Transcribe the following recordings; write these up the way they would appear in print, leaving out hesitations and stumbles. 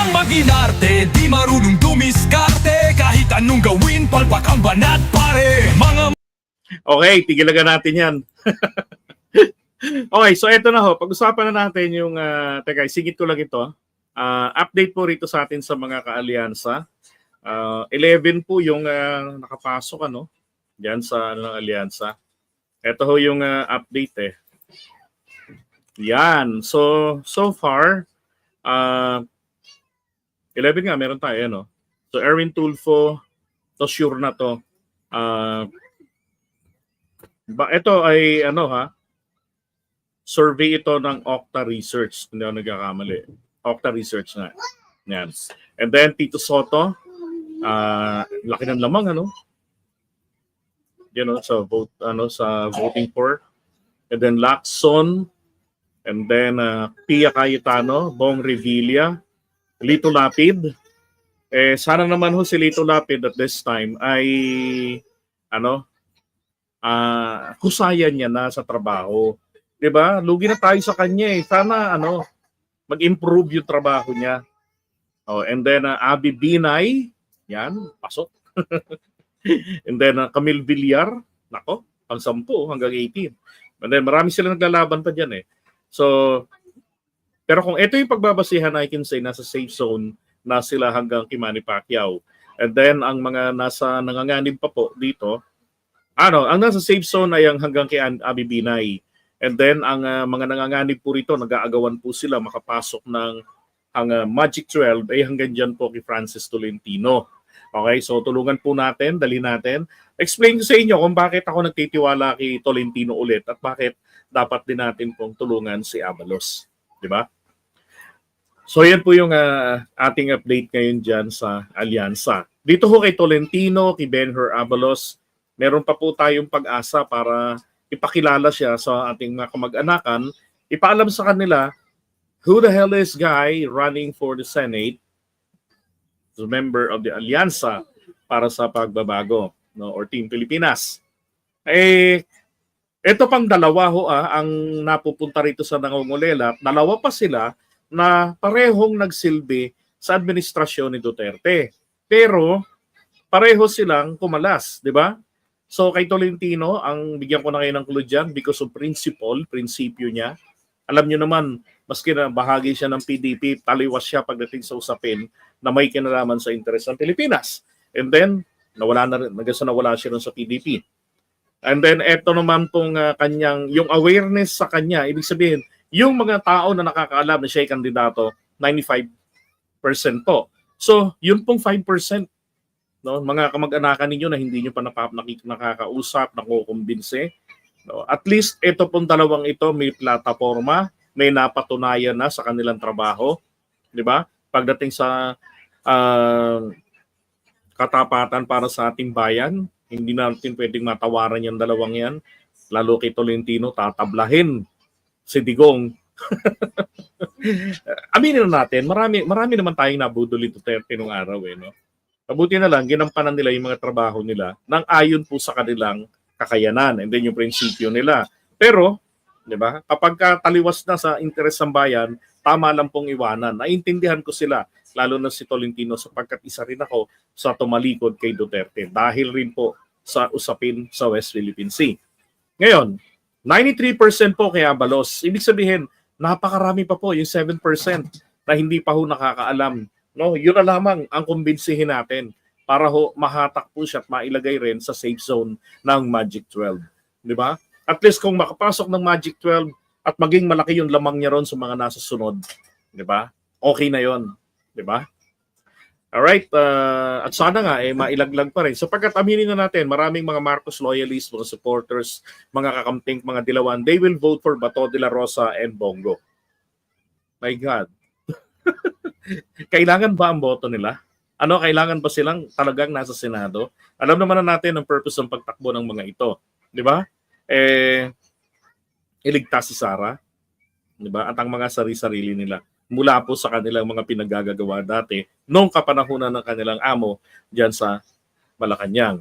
Marunong mag-inarte, di marunong dumiskarte. Kahit anong gawin, palpak ang banat pare. Mga Okay, tigilagan natin yan. Okay, so eto na ho. Pag-usapan na natin yung, teka, singit ko lang ito. Update po rito sa atin sa mga kaalyansa. 11 po yung nakapasok ano, diyan sa alyansa. Ito ho yung update eh. Yan. So far, 11 nga meron tayo, ano. So Erwin Tulfo, to sure na to. Ito ay ano ha, survey ito ng Okta Research. Hindi ako nagkakamali. Okta Research nga. Yan. And then Tito Soto, laki ng lamang ano. Sa vote sa voting for. And then Lacson, and then Pia Cayetano, Bong Revilla, Lito Lapid. Sana naman ho si Lito Lapid at this time ay husayan niya na sa trabaho. 'Di ba? Lugi na tayo sa kanya eh. Sana mag-improve yung trabaho niya. And then Abby Binay, yan, pasok. And then Camille Villar, nako, pang 10 hanggang 18. And then marami silang naglalaban pa diyan eh. So, pero kung ito yung pagbabasihan, I can say nasa safe zone na sila hanggang kay Manny Pacquiao. And then ang mga nasa nanganganib pa po dito, ang nasa safe zone ay ang hanggang kay Abby Binay. And then ang mga nanganganib po rito, nag-aagawan po sila makapasok ng ang Magic 12 ay hanggang dyan po kay Francis Tolentino. Okay, so tulungan po natin, dali natin. Explain ko sa inyo kung bakit ako nagtitiwala kay Tolentino ulit at bakit dapat din natin pong tulungan si Abalos. Di ba? So yan po yung ating update ngayon dyan sa Alyansa. Dito ho kay Tolentino, kay Benhur Abalos, meron pa po tayong pag-asa para ipakilala siya sa ating mga kamag-anakan, ipaalam sa kanila who the hell is guy running for the Senate, the member of the Alyansa para sa pagbabago, no, or Team Pilipinas. Ito pang dalawa ho ang napupunta rito sa nangungulela. Dalawa pa sila na parehong nagsilbi sa administrasyon ni Duterte. Pero pareho silang kumalas, di ba? So kay Tolentino, ang bigyan ko na kayo ng clue dyan because of prinsipyo niya. Alam niyo naman, maski na bahagi siya ng PDP, taliwas siya pagdating sa usapin na may kinalaman sa interes ng Pilipinas. And then, nawala siya rin sa PDP. And then, eto naman pong yung awareness sa kanya, ibig sabihin, yung mga tao na nakakaalam na siya ay kandidato, 95% po. So, yun pong 5%. No, mga kamag-anakan ninyo na hindi nyo pa nakakausap, nakukumbinse. No, at least ito pong dalawang ito may plataforma, may napatunayan na sa kanilang trabaho, 'di ba? Pagdating sa katapatan para sa ating bayan, hindi natin pwedeng matawaran yung dalawang 'yan. Lalo kay Tolentino, tatablahin si Digong. Aminin na natin, marami naman tayong nabudol ito nung araw no. Mabuti na lang, ginampanan nila yung mga trabaho nila nang ayon po sa kanilang kakayanan and then yung prinsipyo nila. Pero, di ba, kapag taliwas na sa interes ng bayan, tama lang pong iwanan. Naintindihan ko sila, lalo na si Tolentino, sapagkat isa rin ako sa tumalikod kay Duterte dahil rin po sa usapin sa West Philippine Sea. Ngayon, 93% po kay Abalos. Ibig sabihin, napakarami pa po yung 7% na hindi pa ho nakakaalam. No, yun na lamang ang kumbinsihin natin para ho mahatak po siya at mailagay rin sa safe zone ng Magic 12. Di ba? At least kung makapasok ng Magic 12 at maging malaki yung lamang niya ron sa mga nasa sunod. Di ba? Okay na yon. Di ba? Alright. At sana nga, mailaglag pa rin. Sapagkat aminin na natin, maraming mga Marcos loyalists, mga supporters, mga kakamping, mga dilawan, they will vote for Bato de la Rosa and Bongo. My God. Kailangan ba ang boto nila? Kailangan ba silang talagang nasa Senado? Alam naman na natin ang purpose ng pagtakbo ng mga ito. Di ba? Iligtas si Sara. Di ba? At ang mga sari-sarili nila. Mula po sa kanilang mga pinagagagawa dati noong kapanahunan ng kanilang amo dyan sa Malacanang.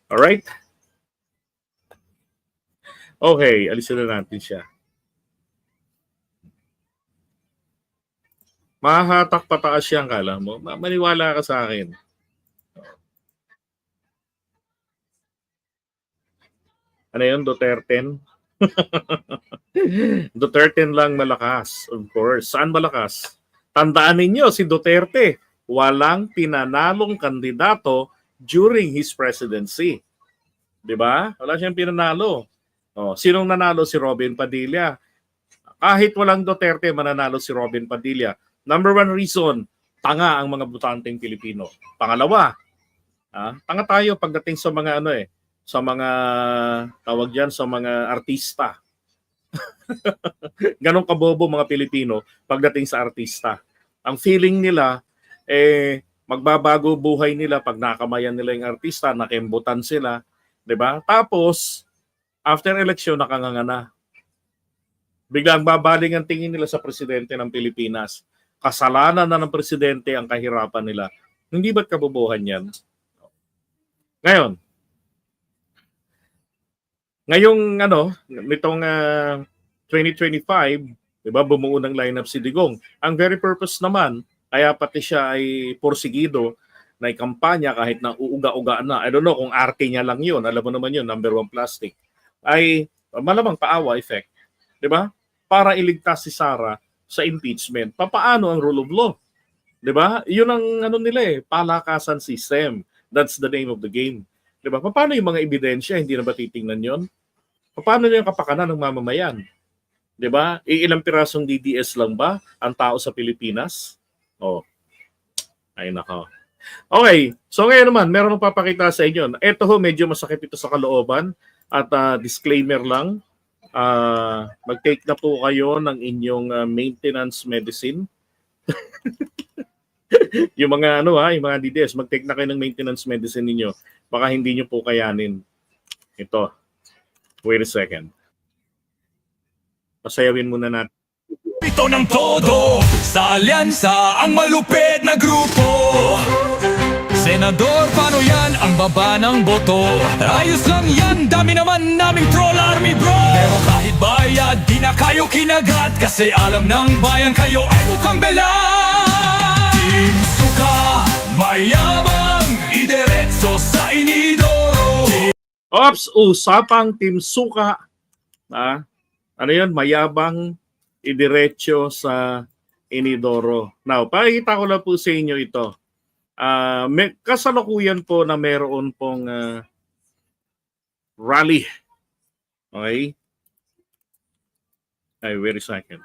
Alright? Okay, alisin na natin siya. Mahahatak pataas yan, kala mo. Maniwala ka sa akin. Ano yun, Duterte? Duterte lang malakas, of course. Saan malakas? Tandaan ninyo, si Duterte, walang pinanalong kandidato during his presidency. Di ba? Wala siyang pinanalo. Oh, sinong nanalo? Si Robin Padilla. Kahit walang Duterte, mananalo si Robin Padilla. Number one reason, tanga ang mga botanteng Pilipino. Pangalawa, tanga tayo pagdating sa mga sa mga tawag diyan sa mga artista. Ganon kabobo mga Pilipino pagdating sa artista. Ang feeling nila magbabago buhay nila pag nakamayan nila yung artista, nakembutan sila, 'di ba? Tapos after election nakanganga na. Biglang babaling ang tingin nila sa presidente ng Pilipinas. Kasalanan na ng presidente ang kahirapan nila. Hindi ba't kabobohan yan? Ngayong nitong 2025, 'di ba, bumuo ng lineup si Digong. Ang very purpose naman, kaya pati siya ay porsigido na kampanya kahit na uuga-uga na. I don't know kung arte niya lang 'yun. Alam mo naman 'yun, number one plastic. Ay malamang paawa effect, 'di ba? Para iligtas si Sara sa impeachment. Papaano ang rule of law? 'Di ba? 'Yun ang nila palakasan system. That's the name of the game. 'Di ba? Paano yung mga ebidensya, hindi na ba titingnan 'yon? Paano yung kapakanan ng mamamayan? 'Di ba? Ilang pirasong DDS lang ba ang tao sa Pilipinas? Oh. Ay nako. Okay, so ngayon naman, meron akong papakita sa inyo. Ito medyo masakit ito sa kalooban at disclaimer lang. Mag-take na po kayo ng inyong maintenance medicine. Yung mga yung mga DDS, mag-take na kayo ng maintenance medicine niyo. Baka hindi niyo po kayanin. Ito. Wait a second. Pasayawin muna natin. Ito ng todo sa alyansa ang malupit na grupo. Senador, paano yan? Ang baba ng boto. Ayos lang yan, dami naman naming troll army bro. Pero kahit bayad, di na kayo kinagat. Kasi alam ng bayan kayo ay mukhang bela. Team Suka, mayabang, idiretso sa inidoro. Ops, usapang Team Suka. Ano yun? Mayabang, idiretso sa inidoro. Now, pakikita ko lang po sa inyo ito. May kasalukuyan po na meron pong rally. Okay? Ay, wait a second.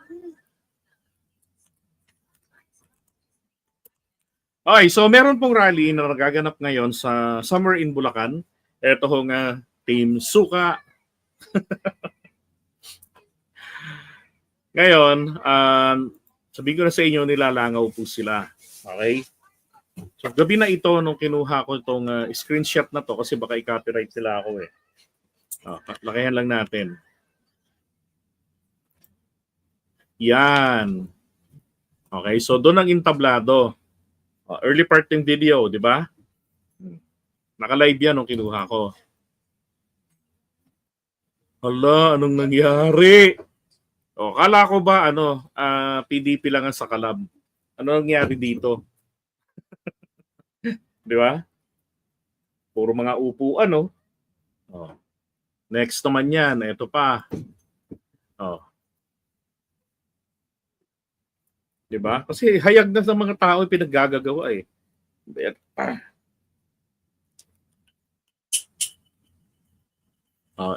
Okay, so meron pong rally na nagaganap ngayon sa somewhere in Bulacan. Ito hong Team Suka. Ngayon, sabihin ko na sa inyo, nilalangaw po sila. Okay? So, gabi na ito nung kinuha ko itong screenshot na to kasi baka i-copyright sila ako eh. Lakayan lang natin. Yan. Okay, so doon ang intablado. Early part ng video, di ba? Naka-live yan nung kinuha ko. Hala, anong nangyari? Kala ko ba PDP lang ang sakalab. Ano nangyari dito? Di ba? Puro mga upuan, no? Next naman yan, ito pa. Di ba? Kasi hayag na sa mga tao yung pinaggagawa eh.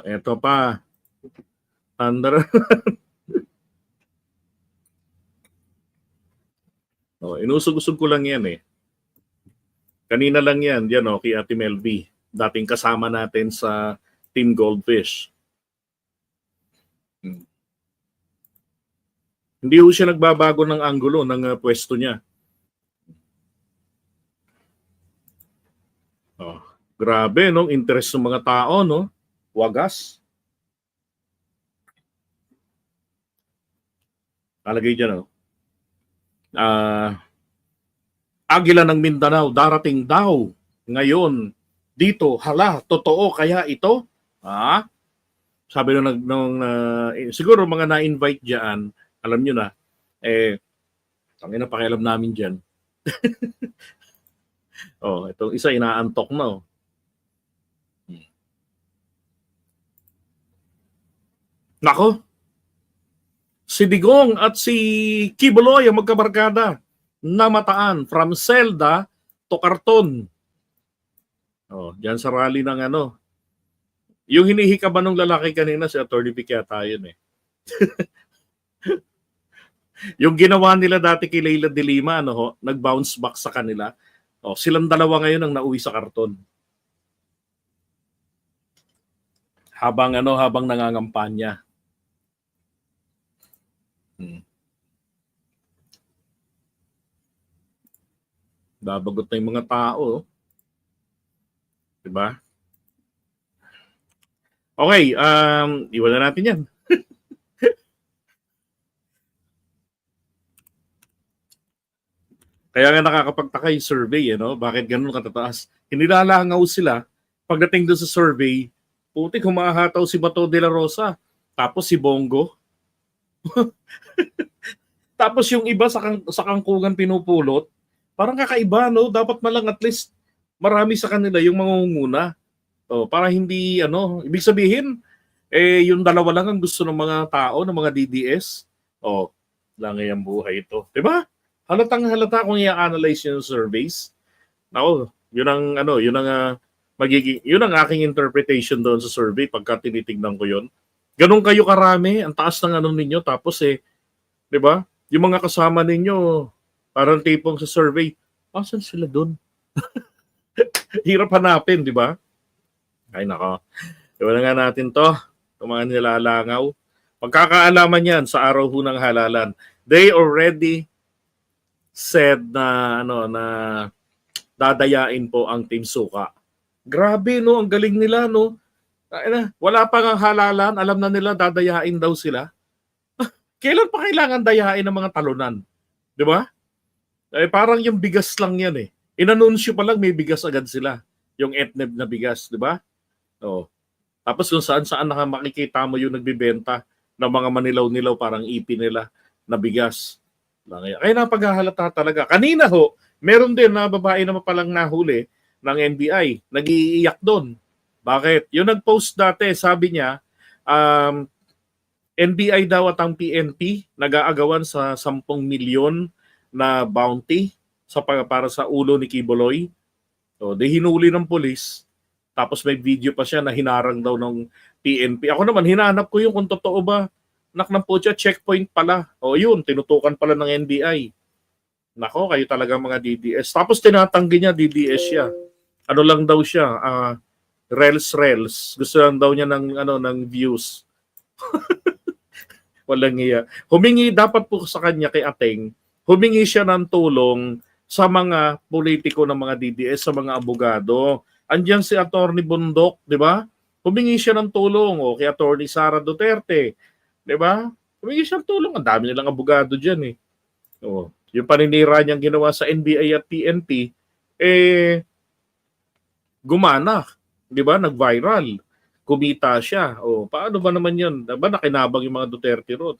Ito pa. Tandara. Inusog-usog ko lang yan eh. Kanina lang yan, kay Ate Melby. Dating kasama natin sa Team Goldfish. Hindi ho siya nagbabago ng anggulo ng pwesto niya. Grabe, no? Interest ng mga tao, no? Wagas. Alagay dyan, no? Agila ng Mindanao, darating daw ngayon dito. Hala, totoo kaya ito? Sabi nung siguro mga na-invite diyan, alam nyo na, Tangina pakialam namin diyan. Oh, itong isa inaantok na oh. Nako, si Digong at si Kibuloy ang magkabarkada. Namataan from Zelda to Karton. Oh, diyan sa rally ng ano. Yung hinihikaban ng lalaki kanina si Atty. Vic yata yun eh. Yung ginawa nila dati kay Leila de Lima, ano ho, nag-bounce back sa kanila. Oh, silang dalawa ngayon ang nauwi sa karton. Habang nangangampanya. Babagot na yung mga tao. Diba? Okay, iwan na natin yan. Kaya nga nakakapagtaka yung survey, bakit ganun katataas? Hinilalangaw sila, pagdating doon sa survey, putik, humahataw si Bato de la Rosa, tapos si Bongo. Tapos yung iba sa kangkungan pinupulot, parang kakaiba, no? Dapat malang at least marami sa kanila yung mangunguna. Para hindi, ibig sabihin, yung dalawa lang ang gusto ng mga tao, ng mga DDS. Langay ang buhay ito. Diba? Halatang halata kung i-analyze yung surveys. Nako, yun ang aking interpretation doon sa survey pagka tinitignan ko yun. Ganun kayo karami, ang taas ng ninyo, tapos 'di ba? Yung mga kasama ninyo, parang tipong sa survey, asan sila doon? Hirap hanapin, 'di ba? Ay nako. Iwan na nga natin 'to. Itong mga nilalangaw. Magkakaalaman yan sa araw ho ng halalan. They already said na na dadayain po ang Team Suka. Grabe no, ang galing nila no. Wala pa nga halalan, alam na nila dadayain daw sila. Kailan pa kailangan dayain ng mga talunan? 'Di ba? Parang yung bigas lang yan eh. Inanunsyo pa lang may bigas agad sila. Yung etneb na bigas, 'di ba? Tapos kung saan makikita mo yung nagbibenta ng mga manilaw-nilaw parang ipi nila na bigas. Kaya napaghahalata talaga. Kanina ho, meron din na babae na palang nahuli ng NBI. Nag-iiyak doon. Bakit? Yung nag-post dati, sabi niya, NBI daw at ang PNP nag-aagawan sa 10 milyon na bounty para sa ulo ni Kibuloy. Hinuli ng polis. Tapos may video pa siya na hinarang daw ng PNP. Ako naman, hinanap ko yung kung totoo ba. Naknang po siya, checkpoint pala. Yun, tinutukan pala ng NBI. Nako, kayo talaga mga DDS. Tapos tinatanggi niya, DDS siya. Ano lang daw siya, Rels. Gusto lang daw niya ng views. Walang iya. Dapat po sa kanya kay Ateng, humingi siya ng tulong sa mga politiko ng mga DDS, sa mga abogado. Andiyan si Attorney Bundok, di ba? Humingi siya ng tulong kay Attorney Sara Duterte. Di ba? Humingi siya ng tulong. Ang dami nilang abogado dyan eh. Yung paninira niyang ginawa sa NBI at PNP, gumana. Di ba? Nag-viral. Kumita siya. Paano ba naman yun? Diba nakinabang yung mga Duterte ron?